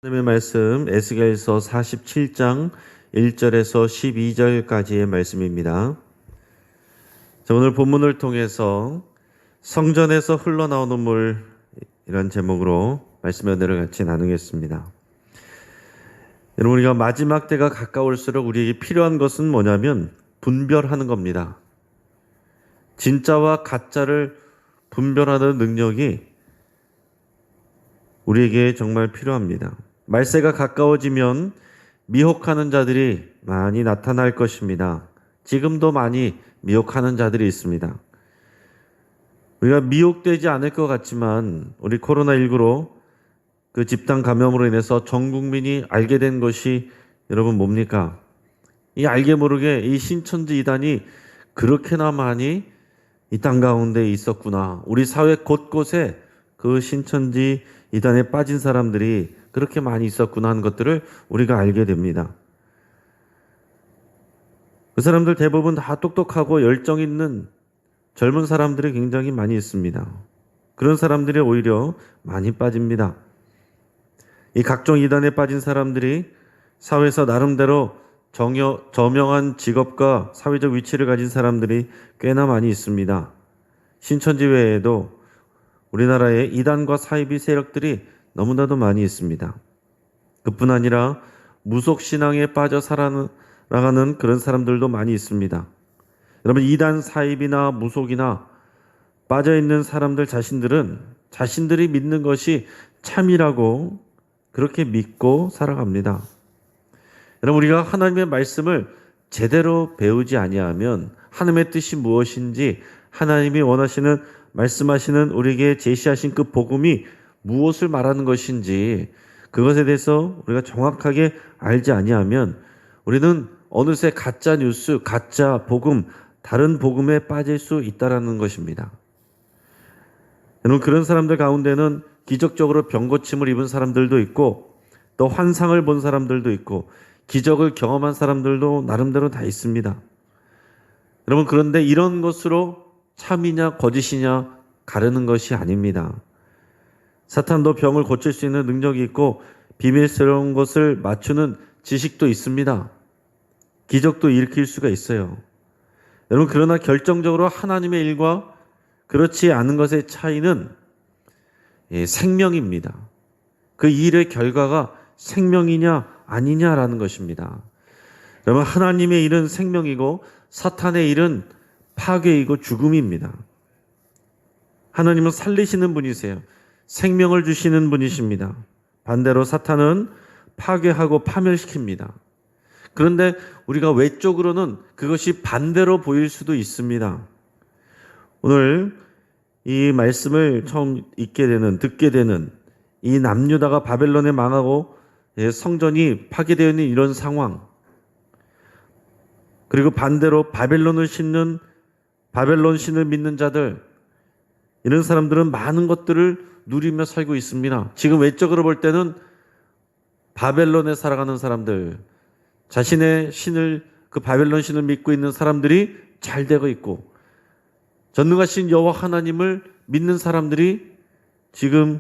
하나님의 말씀 에스겔서 47장 1절에서 12절까지의 말씀입니다. 자, 오늘 본문을 통해서 성전에서 흘러나오는 물 이런 제목으로 말씀의 은혜를 같이 나누겠습니다. 여러분, 우리가 마지막 때가 가까울수록 우리에게 필요한 것은 뭐냐면 분별하는 겁니다. 진짜와 가짜를 분별하는 능력이 우리에게 정말 필요합니다. 말세가 가까워지면 미혹하는 자들이 많이 나타날 것입니다. 지금도 많이 미혹하는 자들이 있습니다. 우리가 미혹되지 않을 것 같지만 우리 코로나19로 그 집단 감염으로 인해서 전 국민이 알게 된 것이 여러분 뭡니까? 이 알게 모르게 이 신천지 이단이 그렇게나 많이 이 땅 가운데 있었구나. 우리 사회 곳곳에 그 신천지 이단에 빠진 사람들이 그렇게 많이 있었구나 하는 것들을 우리가 알게 됩니다. 그 사람들 대부분 다 똑똑하고 열정 있는 젊은 사람들이 굉장히 많이 있습니다. 그런 사람들이 오히려 많이 빠집니다. 이 각종 이단에 빠진 사람들이 사회에서 나름대로 저명한 직업과 사회적 위치를 가진 사람들이 꽤나 많이 있습니다. 신천지 외에도 우리나라에 이단과 사이비 세력들이 너무나도 많이 있습니다. 그뿐 아니라 무속신앙에 빠져 살아나가는 그런 사람들도 많이 있습니다. 여러분, 이단 사입이나 무속이나 빠져있는 사람들 자신들은 자신들이 믿는 것이 참이라고 그렇게 믿고 살아갑니다. 여러분, 우리가 하나님의 말씀을 제대로 배우지 아니하면 하나님의 뜻이 무엇인지, 하나님이 원하시는 말씀하시는 우리에게 제시하신 그 복음이 무엇을 말하는 것인지 그것에 대해서 우리가 정확하게 알지 아니하면 우리는 어느새 가짜 뉴스, 가짜 복음, 다른 복음에 빠질 수 있다라는 것입니다. 여러분, 그런 사람들 가운데는 기적적으로 병고침을 입은 사람들도 있고 또 환상을 본 사람들도 있고 기적을 경험한 사람들도 나름대로 다 있습니다. 여러분, 그런데 이런 것으로 참이냐 거짓이냐 가르는 것이 아닙니다. 사탄도 병을 고칠 수 있는 능력이 있고 비밀스러운 것을 맞추는 지식도 있습니다. 기적도 일으킬 수가 있어요. 여러분, 그러나 결정적으로 하나님의 일과 그렇지 않은 것의 차이는 생명입니다. 그 일의 결과가 생명이냐 아니냐라는 것입니다. 여러분, 하나님의 일은 생명이고 사탄의 일은 파괴이고 죽음입니다. 하나님은 살리시는 분이세요. 생명을 주시는 분이십니다. 반대로 사탄은 파괴하고 파멸시킵니다. 그런데 우리가 외적으로는 그것이 반대로 보일 수도 있습니다. 오늘 이 말씀을 처음 듣게 되는 이 남유다가 바벨론에 망하고 성전이 파괴되어 있는 이런 상황, 그리고 반대로 바벨론 신을 믿는 자들, 이런 사람들은 많은 것들을 누리며 살고 있습니다. 지금 외적으로 볼 때는 바벨론에 살아가는 사람들, 자신의 신을, 그 바벨론 신을 믿고 있는 사람들이 잘 되고 있고, 전능하신 여호와 하나님을 믿는 사람들이 지금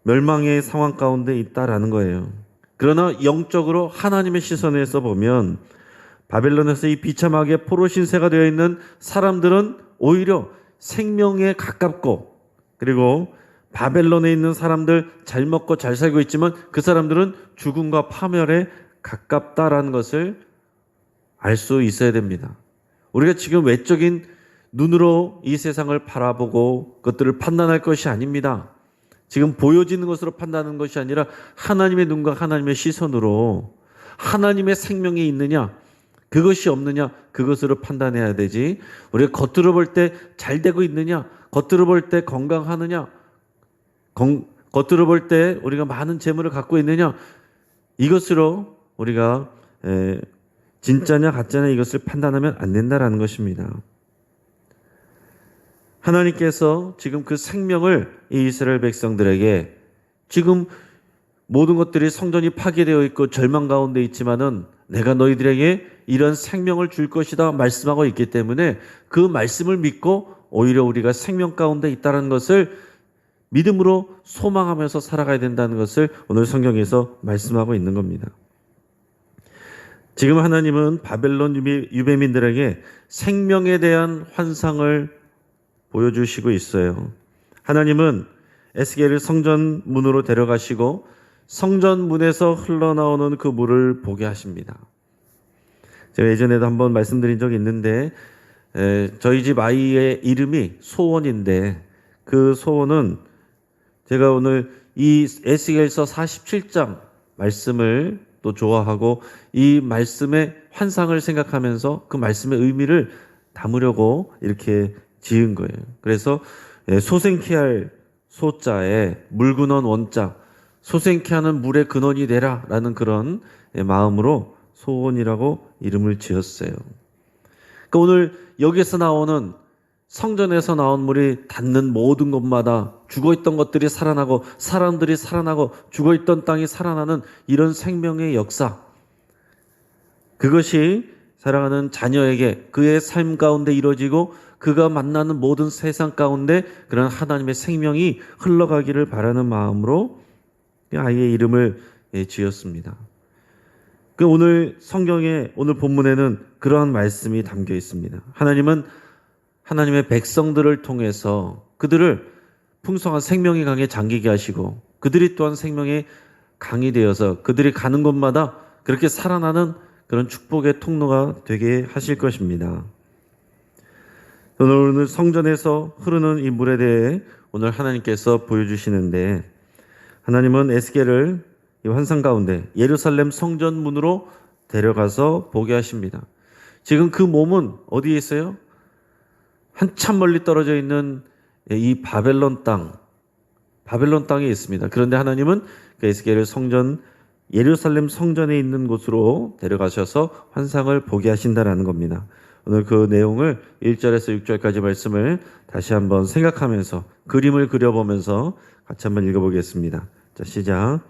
멸망의 상황 가운데 있다라는 거예요. 그러나 영적으로 하나님의 시선에서 보면 바벨론에서 이 비참하게 포로 신세가 되어 있는 사람들은 오히려 생명에 가깝고, 그리고 바벨론에 있는 사람들 잘 먹고 잘 살고 있지만 그 사람들은 죽음과 파멸에 가깝다라는 것을 알 수 있어야 됩니다. 우리가 지금 외적인 눈으로 이 세상을 바라보고 그것들을 판단할 것이 아닙니다. 지금 보여지는 것으로 판단하는 것이 아니라 하나님의 눈과 하나님의 시선으로 하나님의 생명이 있느냐 그것이 없느냐 그것으로 판단해야 되지, 우리가 겉으로 볼 때 잘 되고 있느냐, 겉으로 볼 때 건강하느냐, 겉으로 볼 때 우리가 많은 재물을 갖고 있느냐, 이것으로 우리가 진짜냐 가짜냐 이것을 판단하면 안 된다라는 것입니다. 하나님께서 지금 그 생명을 이 이스라엘 백성들에게, 지금 모든 것들이 성전이 파괴되어 있고 절망 가운데 있지만은 내가 너희들에게 이런 생명을 줄 것이다 말씀하고 있기 때문에 그 말씀을 믿고 오히려 우리가 생명 가운데 있다는 것을 믿음으로 소망하면서 살아가야 된다는 것을 오늘 성경에서 말씀하고 있는 겁니다. 지금 하나님은 바벨론 유배민들에게 생명에 대한 환상을 보여주시고 있어요. 하나님은 에스겔을 성전 문으로 데려가시고 성전 문에서 흘러나오는 그 물을 보게 하십니다. 제가 예전에도 한번 말씀드린 적이 있는데 저희 집 아이의 이름이 소원인데 그 소원은 제가 오늘 이 에스겔서 47장 말씀을 또 좋아하고 이 말씀의 환상을 생각하면서 그 말씀의 의미를 담으려고 이렇게 지은 거예요. 그래서 소생케 할 소자에 물근원 원자, 소생케 하는 물의 근원이 되라 라는 그런 마음으로 소원이라고 이름을 지었어요. 그러니까 오늘 여기서 나오는 성전에서 나온 물이 닿는 모든 곳마다 죽어있던 것들이 살아나고 사람들이 살아나고 죽어있던 땅이 살아나는 이런 생명의 역사, 그것이 사랑하는 자녀에게 그의 삶 가운데 이루어지고 그가 만나는 모든 세상 가운데 그런 하나님의 생명이 흘러가기를 바라는 마음으로 아이의 이름을 지었습니다. 오늘 성경의 오늘 본문에는 그러한 말씀이 담겨 있습니다. 하나님은 하나님의 백성들을 통해서 그들을 풍성한 생명의 강에 잠기게 하시고 그들이 또한 생명의 강이 되어서 그들이 가는 곳마다 그렇게 살아나는 그런 축복의 통로가 되게 하실 것입니다. 오늘 성전에서 흐르는 이 물에 대해 오늘 하나님께서 보여주시는데, 하나님은 에스겔을 이 환상 가운데 예루살렘 성전 문으로 데려가서 보게 하십니다. 지금 그 몸은 어디에 있어요? 한참 멀리 떨어져 있는 이 바벨론 땅에 있습니다. 그런데 하나님은 그 에스겔을 예루살렘 성전에 있는 곳으로 데려가셔서 환상을 보게 하신다라는 겁니다. 오늘 그 내용을 1절에서 6절까지 말씀을 다시 한번 생각하면서 그림을 그려보면서 같이 한번 읽어보겠습니다. 자, 시작.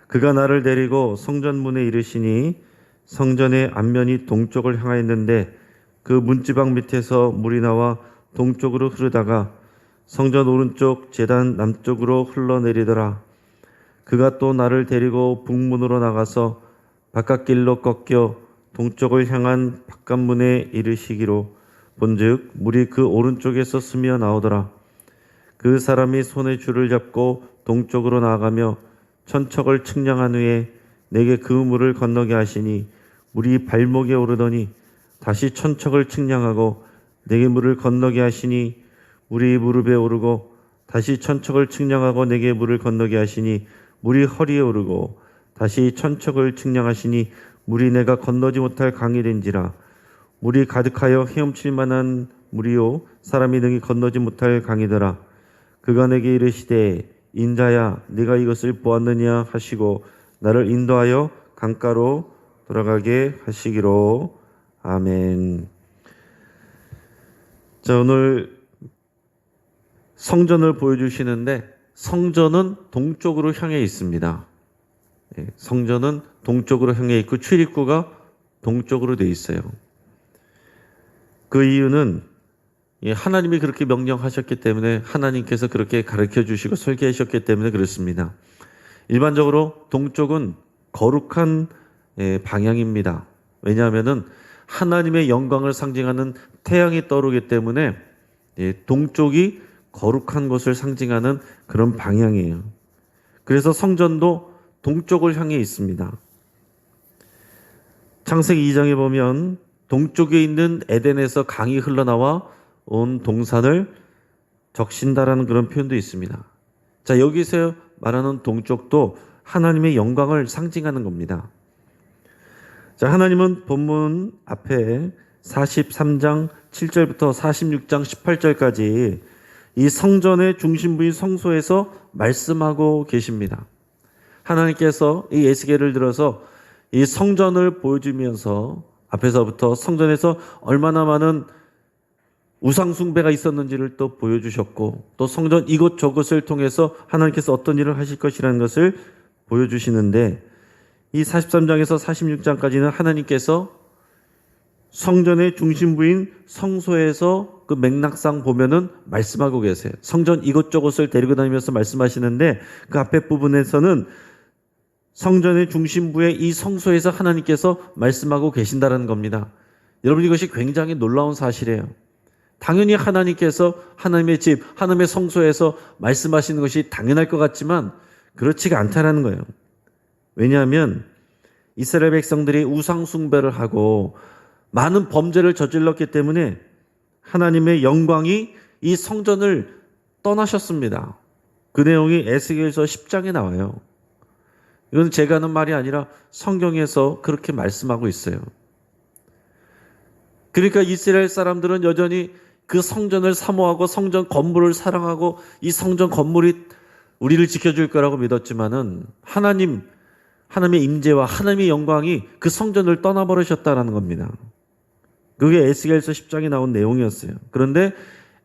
그가 나를 데리고 성전문에 이르시니 성전의 앞면이 동쪽을 향하였는데 그 문지방 밑에서 물이 나와 동쪽으로 흐르다가 성전 오른쪽 제단 남쪽으로 흘러내리더라. 그가 또 나를 데리고 북문으로 나가서 바깥길로 꺾여 동쪽을 향한 바깥문에 이르시기로 본즉 물이 그 오른쪽에서 스며 나오더라. 그 사람이 손에 줄을 잡고 동쪽으로 나아가며 천척을 측량한 후에 내게 그 물을 건너게 하시니 물이 발목에 오르더니 다시 천척을 측량하고 내게 물을 건너게 하시니 물이 무릎에 오르고 다시 천척을 측량하고 내게 물을 건너게 하시니 물이 허리에 오르고 다시 천척을 측량하시니 물이 내가 건너지 못할 강이 된지라. 물이 가득하여 헤엄칠 만한 물이요 사람이 능히 건너지 못할 강이더라. 그가 내게 이르시되 인자야 네가 이것을 보았느냐 하시고 나를 인도하여 강가로 돌아가게 하시기로. 아멘. 자, 오늘 성전을 보여주시는데 성전은 동쪽으로 향해 있습니다. 성전은 동쪽으로 향해 있고 출입구가 동쪽으로 되어 있어요. 그 이유는 하나님이 그렇게 명령하셨기 때문에, 하나님께서 그렇게 가르쳐 주시고 설계하셨기 때문에 그렇습니다. 일반적으로 동쪽은 거룩한 방향입니다. 왜냐하면은 하나님의 영광을 상징하는 태양이 떠오르기 때문에 동쪽이 거룩한 것을 상징하는 그런 방향이에요. 그래서 성전도 동쪽을 향해 있습니다. 창세기 2장에 보면 동쪽에 있는 에덴에서 강이 흘러나와 온 동산을 적신다라는 그런 표현도 있습니다. 자, 여기서 말하는 동쪽도 하나님의 영광을 상징하는 겁니다. 자, 하나님은 본문 앞에 43장 7절부터 46장 18절까지 이 성전의 중심부인 성소에서 말씀하고 계십니다. 하나님께서 이 에스겔을 들어서 이 성전을 보여주면서 앞에서부터 성전에서 얼마나 많은 우상숭배가 있었는지를 또 보여주셨고, 또 성전 이곳저곳을 통해서 하나님께서 어떤 일을 하실 것이라는 것을 보여주시는데, 이 43장에서 46장까지는 하나님께서 성전의 중심부인 성소에서 그 맥락상 보면은 말씀하고 계세요. 성전 이것저것을 데리고 다니면서 말씀하시는데 그 앞에 부분에서는 성전의 중심부에 이 성소에서 하나님께서 말씀하고 계신다는 겁니다. 여러분, 이것이 굉장히 놀라운 사실이에요. 당연히 하나님께서 하나님의 집, 하나님의 성소에서 말씀하시는 것이 당연할 것 같지만 그렇지가 않다라는 거예요. 왜냐하면 이스라엘 백성들이 우상 숭배를 하고 많은 범죄를 저질렀기 때문에 하나님의 영광이 이 성전을 떠나셨습니다. 그 내용이 에스겔서 10장에 나와요. 이건 제가 하는 말이 아니라 성경에서 그렇게 말씀하고 있어요. 그러니까 이스라엘 사람들은 여전히 그 성전을 사모하고 성전 건물을 사랑하고 이 성전 건물이 우리를 지켜줄 거라고 믿었지만은 하나님의 임재와 하나님의 영광이 그 성전을 떠나버리셨다는 겁니다. 그게 에스겔서 10장에 나온 내용이었어요. 그런데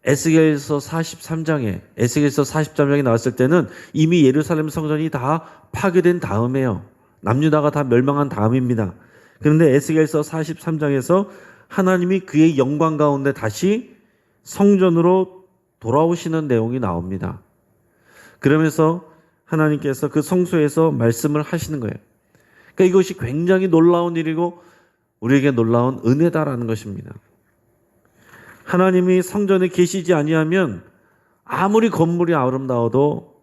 에스겔서 43장에 나왔을 때는 이미 예루살렘 성전이 다 파괴된 다음에요. 남유다가 다 멸망한 다음입니다. 그런데 에스겔서 43장에서 하나님이 그의 영광 가운데 다시 성전으로 돌아오시는 내용이 나옵니다. 그러면서 하나님께서 그 성소에서 말씀을 하시는 거예요. 그러니까 이것이 굉장히 놀라운 일이고 우리에게 놀라운 은혜다라는 것입니다. 하나님이 성전에 계시지 아니하면 아무리 건물이 아름다워도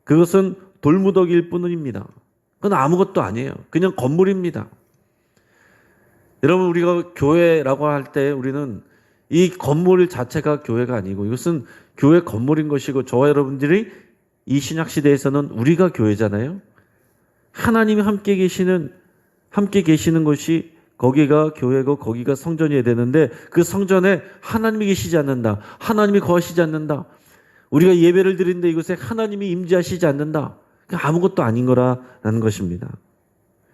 그것은 돌무더기일 뿐입니다. 그건 아무것도 아니에요. 그냥 건물입니다. 여러분, 우리가 교회라고 할 때 우리는 이 건물 자체가 교회가 아니고 이것은 교회 건물인 것이고 저와 여러분들이 이 신약 시대에서는 우리가 교회잖아요. 하나님이 함께 계시는 것이 거기가 교회고 거기가 성전이어야 되는데 그 성전에 하나님이 계시지 않는다. 하나님이 거하시지 않는다. 우리가 예배를 드리는데 이곳에 하나님이 임재하시지 않는다. 아무것도 아닌 거라는 것입니다.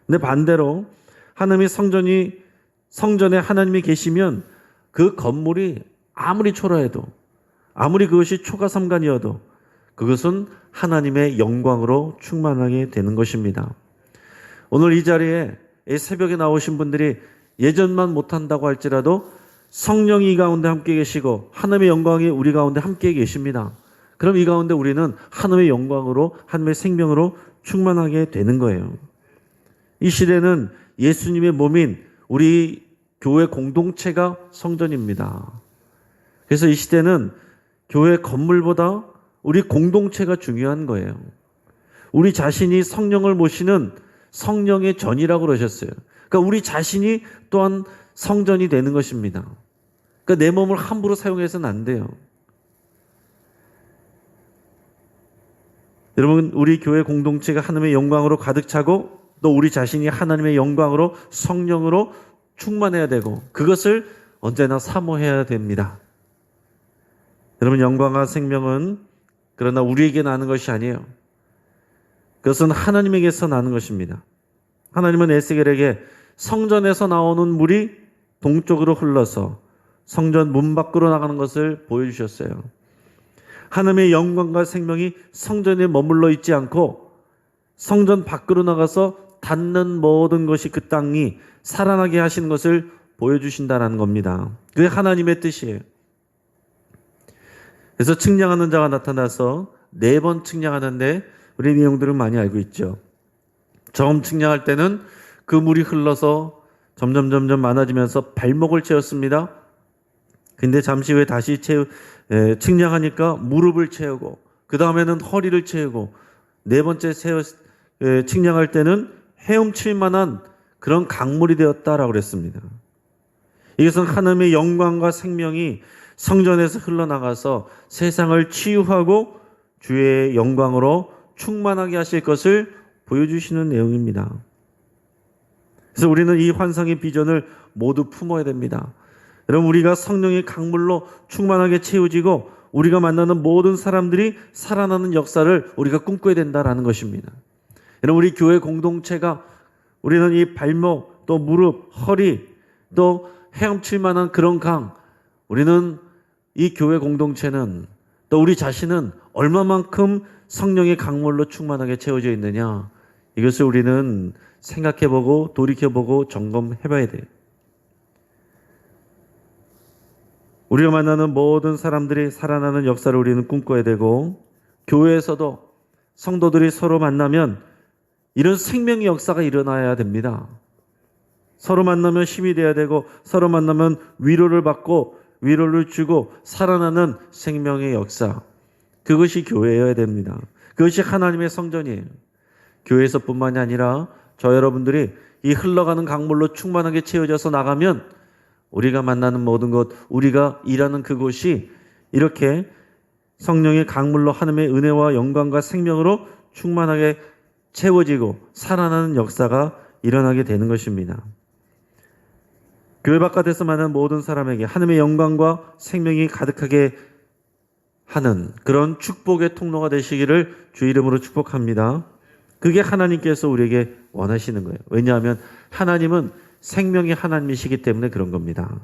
근데 반대로 하나님의 성전에 하나님이 계시면 그 건물이 아무리 초라해도 아무리 그것이 초가삼간이어도 그것은 하나님의 영광으로 충만하게 되는 것입니다. 오늘 이 자리에 새벽에 나오신 분들이 예전만 못한다고 할지라도 성령이 이 가운데 함께 계시고 하나님의 영광이 우리 가운데 함께 계십니다. 그럼 이 가운데 우리는 하나님의 영광으로 하나님의 생명으로 충만하게 되는 거예요. 이 시대는 예수님의 몸인 우리 교회 공동체가 성전입니다. 그래서 이 시대는 교회 건물보다 우리 공동체가 중요한 거예요. 우리 자신이 성령을 모시는 성령의 전이라고 그러셨어요. 그러니까 우리 자신이 또한 성전이 되는 것입니다. 그러니까 내 몸을 함부로 사용해서는 안 돼요. 여러분, 우리 교회 공동체가 하나님의 영광으로 가득 차고 또 우리 자신이 하나님의 영광으로 성령으로 충만해야 되고 그것을 언제나 사모해야 됩니다. 여러분, 영광과 생명은 그러나 우리에게 나는 것이 아니에요. 그것은 하나님에게서 나는 것입니다. 하나님은 에스겔에게 성전에서 나오는 물이 동쪽으로 흘러서 성전 문 밖으로 나가는 것을 보여주셨어요. 하나님의 영광과 생명이 성전에 머물러 있지 않고 성전 밖으로 나가서 닿는 모든 것이 그 땅이 살아나게 하시는 것을 보여주신다는 겁니다. 그게 하나님의 뜻이에요. 그래서 측량하는 자가 나타나서 4번 측량하는데 우리 내용들은 많이 알고 있죠. 처음 측량할 때는 그 물이 흘러서 점점 많아지면서 발목을 채웠습니다. 근데 잠시 후에 다시 측량하니까 무릎을 채우고 그 다음에는 허리를 채우고 4번째 측량할 때는 헤엄칠 만한 그런 강물이 되었다라고 그랬습니다. 이것은 하나님의 영광과 생명이 성전에서 흘러나가서 세상을 치유하고 주의 영광으로 충만하게 하실 것을 보여주시는 내용입니다. 그래서 우리는 이 환상의 비전을 모두 품어야 됩니다. 여러분, 우리가 성령의 강물로 충만하게 채워지고 우리가 만나는 모든 사람들이 살아나는 역사를 우리가 꿈꿔야 된다는 것입니다. 여러분, 우리 교회 공동체가 우리는 이 발목, 또 무릎, 허리, 또 헤엄칠 만한 그런 강, 우리는 이 교회 공동체는 또 우리 자신은 얼마만큼 성령의 강물로 충만하게 채워져 있느냐, 이것을 우리는 생각해보고 돌이켜보고 점검해봐야 돼요. 우리가 만나는 모든 사람들이 살아나는 역사를 우리는 꿈꿔야 되고, 교회에서도 성도들이 서로 만나면 이런 생명의 역사가 일어나야 됩니다. 서로 만나면 힘이 돼야 되고, 서로 만나면 위로를 받고 위로를 주고 살아나는 생명의 역사, 그것이 교회여야 됩니다. 그것이 하나님의 성전이에요. 교회에서뿐만이 아니라 저 여러분들이 이 흘러가는 강물로 충만하게 채워져서 나가면 우리가 만나는 모든 것, 우리가 일하는 그곳이 이렇게 성령의 강물로 하나님의 은혜와 영광과 생명으로 충만하게 채워지고 살아나는 역사가 일어나게 되는 것입니다. 교회 바깥에서 만난 모든 사람에게 하나님의 영광과 생명이 가득하게 하는 그런 축복의 통로가 되시기를 주 이름으로 축복합니다. 그게 하나님께서 우리에게 원하시는 거예요. 왜냐하면 하나님은 생명의 하나님이시기 때문에 그런 겁니다.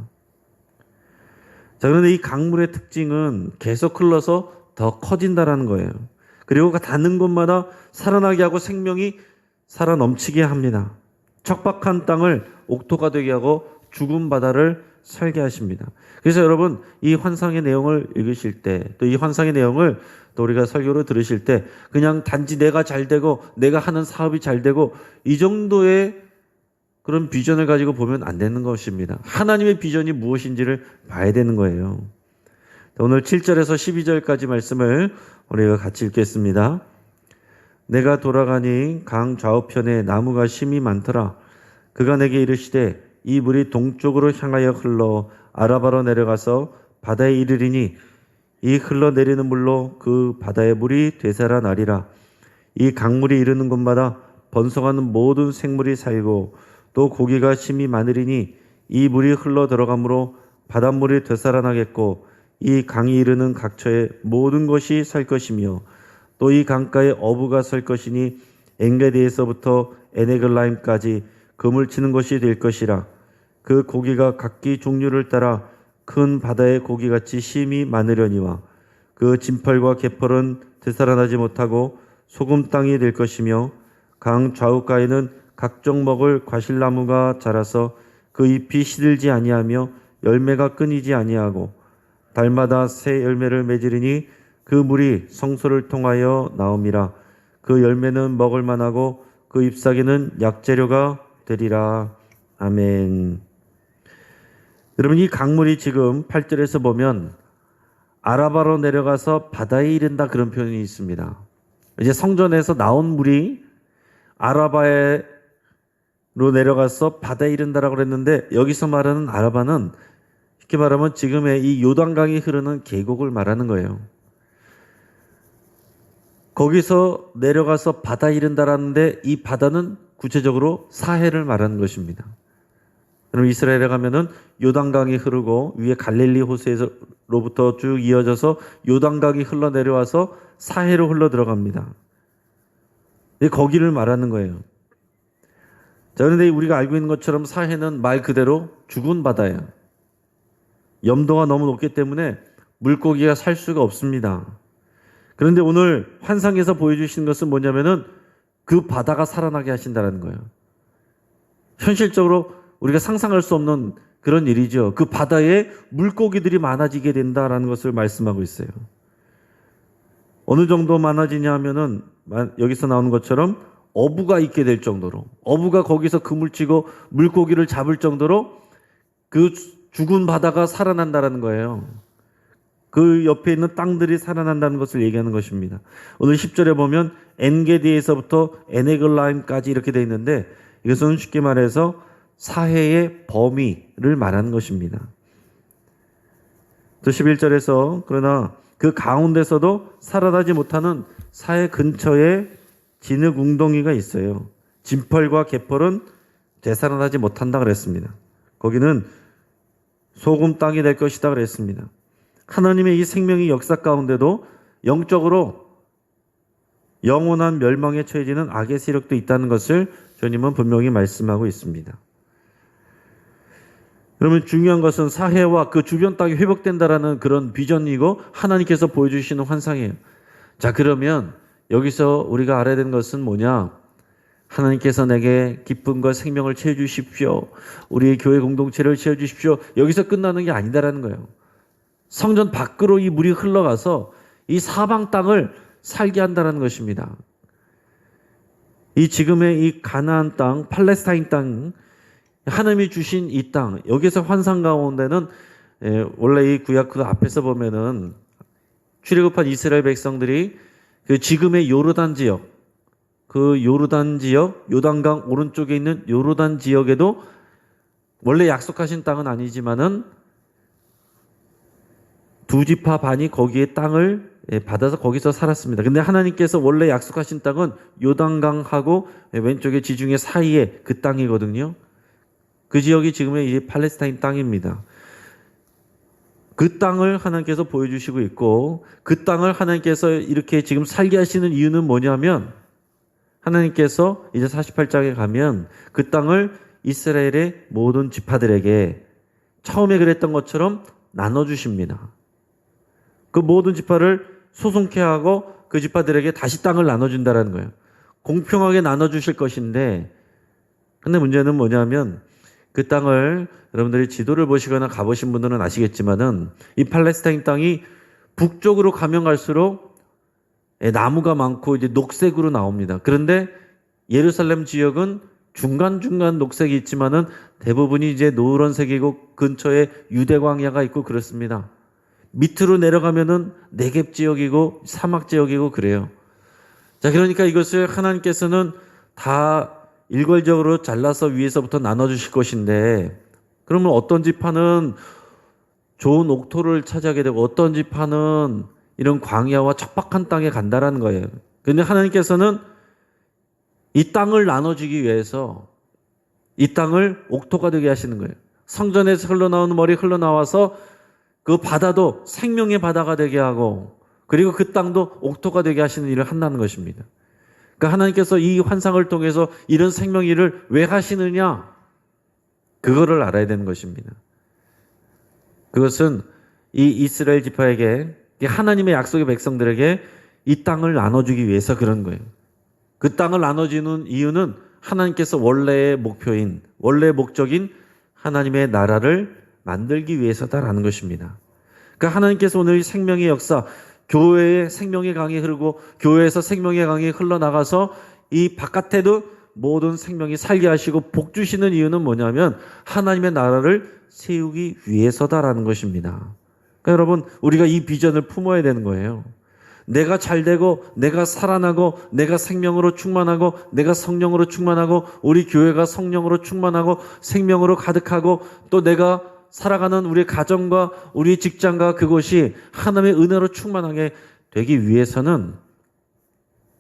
자, 그런데 이 강물의 특징은 계속 흘러서 더 커진다라는 거예요. 그리고 닿는 곳마다 살아나게 하고 생명이 살아 넘치게 합니다. 척박한 땅을 옥토가 되게 하고 죽은 바다를 살게 하십니다. 그래서 여러분, 이 환상의 내용을 읽으실 때, 또 이 환상의 내용을 또 우리가 설교로 들으실 때 그냥 단지 내가 잘 되고 내가 하는 사업이 잘 되고 이 정도의 그런 비전을 가지고 보면 안 되는 것입니다. 하나님의 비전이 무엇인지를 봐야 되는 거예요. 오늘 7절에서 12절까지 말씀을 우리가 같이 읽겠습니다. 내가 돌아가니 강 좌우편에 나무가 심이 많더라. 그가 내게 이르시되 이 물이 동쪽으로 향하여 흘러 아라바로 내려가서 바다에 이르리니 이 흘러내리는 물로 그 바다의 물이 되살아나리라. 이 강물이 이르는 곳마다 번성하는 모든 생물이 살고 또 고기가 심이 많으리니 이 물이 흘러 들어가므로 바닷물이 되살아나겠고 이 강이 이르는 각처에 모든 것이 살 것이며 또 이 강가에 어부가 설 것이니 엔게디에서부터 에네글라임까지 그물 치는 것이 될 것이라. 그 고기가 각기 종류를 따라 큰 바다의 고기같이 심이 많으려니와 그 진펄과 개펄은 되살아나지 못하고 소금 땅이 될 것이며 강 좌우가에는 각종 먹을 과실나무가 자라서 그 잎이 시들지 아니하며 열매가 끊이지 아니하고 달마다 새 열매를 맺으리니 그 물이 성소를 통하여 나옴이라. 그 열매는 먹을 만하고 그 잎사귀는 약재료가 되리라. 아멘. 여러분, 이 강물이 지금 8절에서 보면 아라바로 내려가서 바다에 이른다 그런 표현이 있습니다. 이제 성전에서 나온 물이 아라바로 내려가서 바다에 이른다라고 그랬는데 여기서 말하는 아라바는 쉽게 말하면 지금의 이 요단강이 흐르는 계곡을 말하는 거예요. 거기서 내려가서 바다에 이른다라는데 이 바다는 구체적으로 사해를 말하는 것입니다. 그럼 이스라엘에 가면은 요단강이 흐르고 위에 갈릴리 호수로부터 쭉 이어져서 요단강이 흘러내려와서 사해로 흘러 들어갑니다. 거기를 말하는 거예요. 자, 그런데 우리가 알고 있는 것처럼 사해는 말 그대로 죽은 바다예요. 염도가 너무 높기 때문에 물고기가 살 수가 없습니다. 그런데 오늘 환상에서 보여주시는 것은 뭐냐면은 그 바다가 살아나게 하신다는 거예요. 현실적으로 우리가 상상할 수 없는 그런 일이죠. 그 바다에 물고기들이 많아지게 된다라는 것을 말씀하고 있어요. 어느 정도 많아지냐 하면은 여기서 나오는 것처럼 어부가 있게 될 정도로, 어부가 거기서 그물 치고 물고기를 잡을 정도로 그 죽은 바다가 살아난다라는 거예요. 그 옆에 있는 땅들이 살아난다는 것을 얘기하는 것입니다. 오늘 10절에 보면 엔게디에서부터 에네글라임까지 이렇게 되어 있는데 이것은 쉽게 말해서 사해의 범위를 말하는 것입니다. 또 11절에서 그러나 그 가운데서도 살아나지 못하는 사해 근처에 진흙 웅덩이가 있어요. 진펄과 개펄은 되살아나지 못한다 그랬습니다. 거기는 소금 땅이 될 것이다 그랬습니다. 하나님의 이 생명의 역사 가운데도 영적으로 영원한 멸망에 처해지는 악의 세력도 있다는 것을 주님은 분명히 말씀하고 있습니다. 그러면 중요한 것은 사해와 그 주변 땅이 회복된다라는 그런 비전이고 하나님께서 보여주시는 환상이에요. 자, 그러면 여기서 우리가 알아야 되는 것은 뭐냐? 하나님께서 내게 기쁨과 생명을 채워주십시오. 우리의 교회 공동체를 채워주십시오. 여기서 끝나는 게 아니다라는 거예요. 성전 밖으로 이 물이 흘러가서 이 사방 땅을 살게 한다는 것입니다. 이 지금의 이 가나안 땅, 팔레스타인 땅, 하나님이 주신 이 땅, 여기서 환상 가운데는 원래 이 구약 그 앞에서 보면은 출애굽한 이스라엘 백성들이 그 지금의 요르단 지역, 그 요르단 지역, 요단강 오른쪽에 있는 요르단 지역에도 원래 약속하신 땅은 아니지만은 두 지파 반이 거기에 땅을 받아서 거기서 살았습니다. 근데 하나님께서 원래 약속하신 땅은 요단강하고 왼쪽에 지중해 사이에 그 땅이거든요. 그 지역이 지금의 이제 팔레스타인 땅입니다. 그 땅을 하나님께서 보여주시고 있고, 그 땅을 하나님께서 이렇게 지금 살게 하시는 이유는 뭐냐면, 하나님께서 이제 48장에 가면 그 땅을 이스라엘의 모든 지파들에게 처음에 그랬던 것처럼 나눠주십니다. 그 모든 지파를 소송케 하고 그 지파들에게 다시 땅을 나눠준다는 거예요. 공평하게 나눠주실 것인데, 근데 문제는 뭐냐면 그 땅을 여러분들이 지도를 보시거나 가보신 분들은 아시겠지만은 이 팔레스타인 땅이 북쪽으로 가면 갈수록 나무가 많고 이제 녹색으로 나옵니다. 그런데 예루살렘 지역은 중간중간 녹색이 있지만은 대부분이 이제 노란색이고 근처에 유대 광야가 있고 그렇습니다. 밑으로 내려가면은 네겝 지역이고 사막 지역이고 그래요. 자, 그러니까 이것을 하나님께서는 다 일괄적으로 잘라서 위에서부터 나눠주실 것인데, 그러면 어떤 지파는 좋은 옥토를 차지하게 되고 어떤 지파는 이런 광야와 척박한 땅에 간다라는 거예요. 그런데 하나님께서는 이 땅을 나눠주기 위해서 이 땅을 옥토가 되게 하시는 거예요. 성전에서 흘러나오는 물이 흘러나와서 그 바다도 생명의 바다가 되게 하고, 그리고 그 땅도 옥토가 되게 하시는 일을 한다는 것입니다. 그러니까 하나님께서 이 환상을 통해서 이런 생명일을 왜 하시느냐? 그거를 알아야 되는 것입니다. 그것은 이 이스라엘 지파에게, 하나님의 약속의 백성들에게 이 땅을 나눠주기 위해서 그런 거예요. 그 땅을 나눠주는 이유는 하나님께서 원래의 목표인, 원래의 목적인 하나님의 나라를 만들기 위해서다라는 것입니다. 그러니까 하나님께서 오늘 생명의 역사, 교회에 생명의 강이 흐르고 교회에서 생명의 강이 흘러나가서 이 바깥에도 모든 생명이 살게 하시고 복 주시는 이유는 뭐냐면 하나님의 나라를 세우기 위해서다라는 것입니다. 그러니까 여러분, 우리가 이 비전을 품어야 되는 거예요. 내가 잘되고 내가 살아나고 내가 생명으로 충만하고 내가 성령으로 충만하고 우리 교회가 성령으로 충만하고 생명으로 가득하고 또 내가 살아가는 우리 가정과 우리 직장과 그곳이 하나님의 은혜로 충만하게 되기 위해서는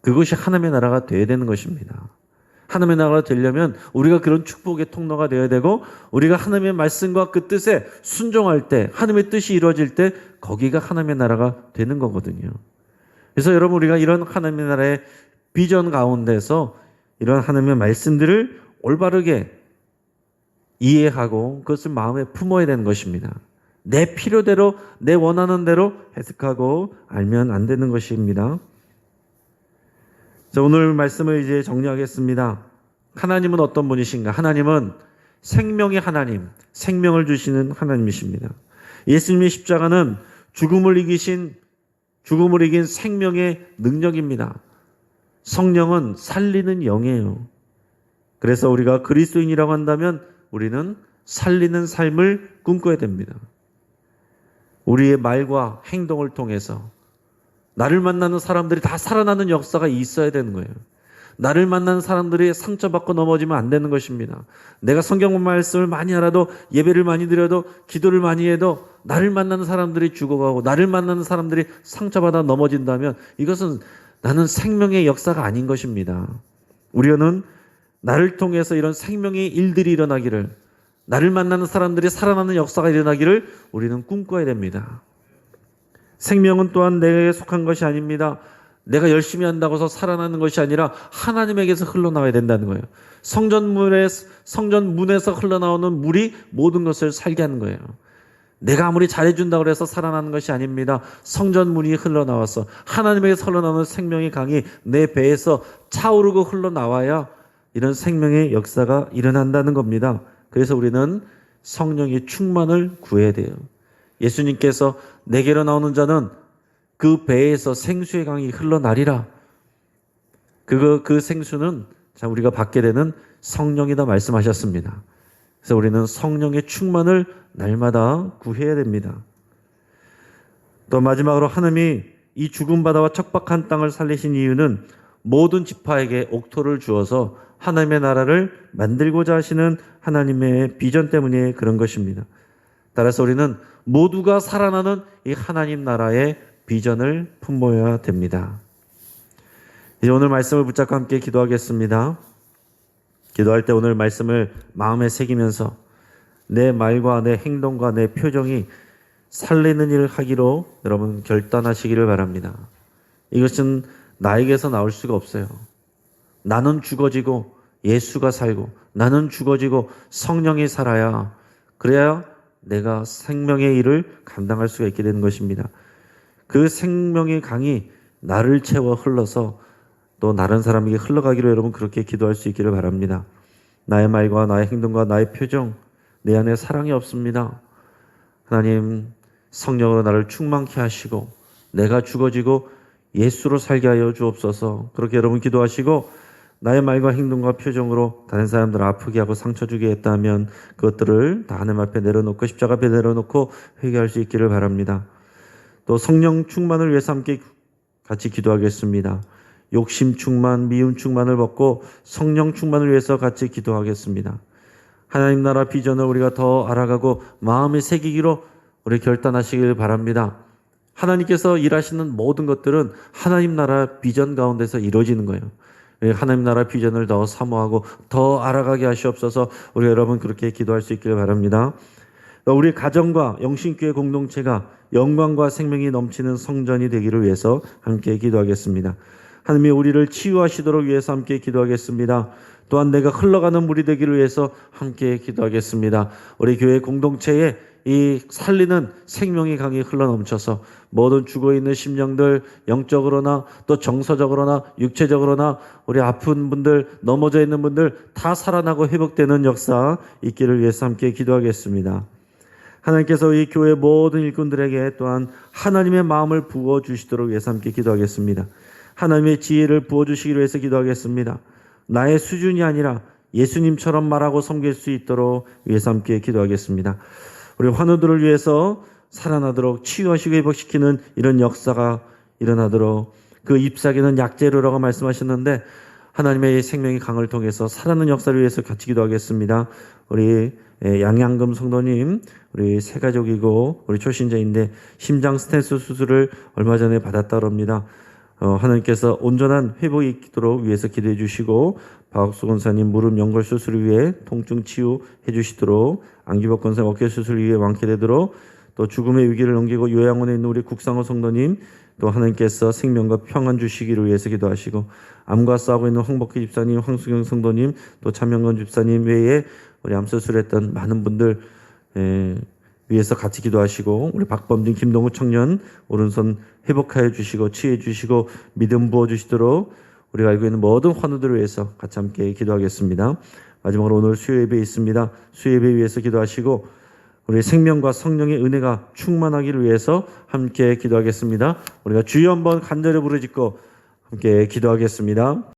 그것이 하나님의 나라가 되어야 되는 것입니다. 하나님의 나라가 되려면 우리가 그런 축복의 통로가 되어야 되고, 우리가 하나님의 말씀과 그 뜻에 순종할 때, 하나님의 뜻이 이루어질 때 거기가 하나님의 나라가 되는 거거든요. 그래서 여러분, 우리가 이런 하나님의 나라의 비전 가운데서 이런 하나님의 말씀들을 올바르게 이해하고 그것을 마음에 품어야 되는 것입니다. 내 필요대로, 내 원하는 대로 해석하고 알면 안 되는 것입니다. 자, 오늘 말씀을 이제 정리하겠습니다. 하나님은 어떤 분이신가? 하나님은 생명의 하나님, 생명을 주시는 하나님이십니다. 예수님의 십자가는 죽음을 이긴 생명의 능력입니다. 성령은 살리는 영이에요. 그래서 우리가 그리스도인이라고 한다면 우리는 살리는 삶을 꿈꿔야 됩니다. 우리의 말과 행동을 통해서 나를 만나는 사람들이 다 살아나는 역사가 있어야 되는 거예요. 나를 만나는 사람들이 상처받고 넘어지면 안 되는 것입니다. 내가 성경 말씀을 많이 알아도, 예배를 많이 드려도, 기도를 많이 해도 나를 만나는 사람들이 죽어가고 나를 만나는 사람들이 상처받아 넘어진다면 이것은 나는 생명의 역사가 아닌 것입니다. 우리는 나를 통해서 이런 생명의 일들이 일어나기를, 나를 만나는 사람들이 살아나는 역사가 일어나기를 우리는 꿈꿔야 됩니다. 생명은 또한 내게 속한 것이 아닙니다. 내가 열심히 한다고 해서 살아나는 것이 아니라 하나님에게서 흘러나와야 된다는 거예요. 성전문에서 흘러나오는 물이 모든 것을 살게 하는 거예요. 내가 아무리 잘해준다고 해서 살아나는 것이 아닙니다. 성전문이 흘러나와서 하나님에게서 흘러나오는 생명의 강이 내 배에서 차오르고 흘러나와야 이런 생명의 역사가 일어난다는 겁니다. 그래서 우리는 성령의 충만을 구해야 돼요. 예수님께서 내게로 나오는 자는 그 배에서 생수의 강이 흘러나리라. 그 생수는 자 우리가 받게 되는 성령이다 말씀하셨습니다. 그래서 우리는 성령의 충만을 날마다 구해야 됩니다. 또 마지막으로 하나님이 이 죽은 바다와 척박한 땅을 살리신 이유는 모든 지파에게 옥토를 주어서 하나님의 나라를 만들고자 하시는 하나님의 비전 때문에 그런 것입니다. 따라서 우리는 모두가 살아나는 이 하나님 나라의 비전을 품어야 됩니다. 이제 오늘 말씀을 붙잡고 함께 기도하겠습니다. 기도할 때 오늘 말씀을 마음에 새기면서 내 말과 내 행동과 내 표정이 살리는 일을 하기로 여러분 결단하시기를 바랍니다. 이것은 나에게서 나올 수가 없어요. 나는 죽어지고 예수가 살고 나는 죽어지고 성령이 살아야 그래야 내가 생명의 일을 감당할 수가 있게 되는 것입니다. 그 생명의 강이 나를 채워 흘러서 또 다른 사람에게 흘러가기로 여러분 그렇게 기도할 수 있기를 바랍니다. 나의 말과 나의 행동과 나의 표정 내 안에 사랑이 없습니다. 하나님 성령으로 나를 충만케 하시고 내가 죽어지고 예수로 살게 하여 주옵소서. 그렇게 여러분 기도하시고 나의 말과 행동과 표정으로 다른 사람들을 아프게 하고 상처 주게 했다면 그것들을 다 하나님 앞에 내려놓고 십자가 앞에 내려놓고 회개할 수 있기를 바랍니다. 또 성령 충만을 위해서 함께 같이 기도하겠습니다. 욕심 충만, 미움 충만을 벗고 성령 충만을 위해서 같이 기도하겠습니다. 하나님 나라 비전을 우리가 더 알아가고 마음에 새기기로 우리 결단하시길 바랍니다. 하나님께서 일하시는 모든 것들은 하나님 나라 비전 가운데서 이루어지는 거예요. 하나님 나라 비전을 더 사모하고 더 알아가게 하시옵소서. 우리 여러분 그렇게 기도할 수 있기를 바랍니다. 우리 가정과 영신교회 공동체가 영광과 생명이 넘치는 성전이 되기를 위해서 함께 기도하겠습니다. 하나님이 우리를 치유하시도록 위해서 함께 기도하겠습니다. 또한 내가 흘러가는 물이 되기를 위해서 함께 기도하겠습니다. 우리 교회 공동체에 이 살리는 생명의 강이 흘러넘쳐서 모든 죽어있는 심령들 영적으로나 또 정서적으로나 육체적으로나 우리 아픈 분들 넘어져 있는 분들 다 살아나고 회복되는 역사 있기를 위해서 함께 기도하겠습니다. 하나님께서 이 교회 모든 일꾼들에게 또한 하나님의 마음을 부어주시도록 위해서 함께 기도하겠습니다. 하나님의 지혜를 부어주시기로 해서 기도하겠습니다. 나의 수준이 아니라 예수님처럼 말하고 섬길 수 있도록 위해서 함께 기도하겠습니다. 우리 환우들을 위해서 살아나도록 치유하시고 회복시키는 이런 역사가 일어나도록 그 잎사귀는 약재료라고 말씀하셨는데 하나님의 생명의 강을 통해서 살아나는 역사를 위해서 같이 기도하겠습니다. 우리 양양금 성도님 우리 세 가족이고 우리 초신자인데 심장 스텐스 수술을 얼마 전에 받았다 그럽니다. 하나님께서 온전한 회복이 있도록 위해서 기도해 주시고 박학수 권사님 무릎 연골 수술을 위해 통증 치유해 주시도록 안기복 권사님 어깨 수술을 위해 완쾌되도록 또 죽음의 위기를 넘기고 요양원에 있는 우리 국상호 성도님 또 하나님께서 생명과 평안 주시기를 위해서 기도하시고 암과 싸우고 있는 황복희 집사님 황수경 성도님 또 차명건 집사님 외에 우리 암 수술했던 많은 분들 위해서 같이 기도하시고 우리 박범진 김동우 청년 오른손 회복하여 주시고 치유해 주시고 믿음 부어 주시도록 우리가 알고 있는 모든 환우들을 위해서 같이 함께 기도하겠습니다. 마지막으로 오늘 수요예배 있습니다. 수요예배 위해서 기도하시고 우리 생명과 성령의 은혜가 충만하기를 위해서 함께 기도하겠습니다. 우리가 주여 한번 간절히 부르짖고 함께 기도하겠습니다.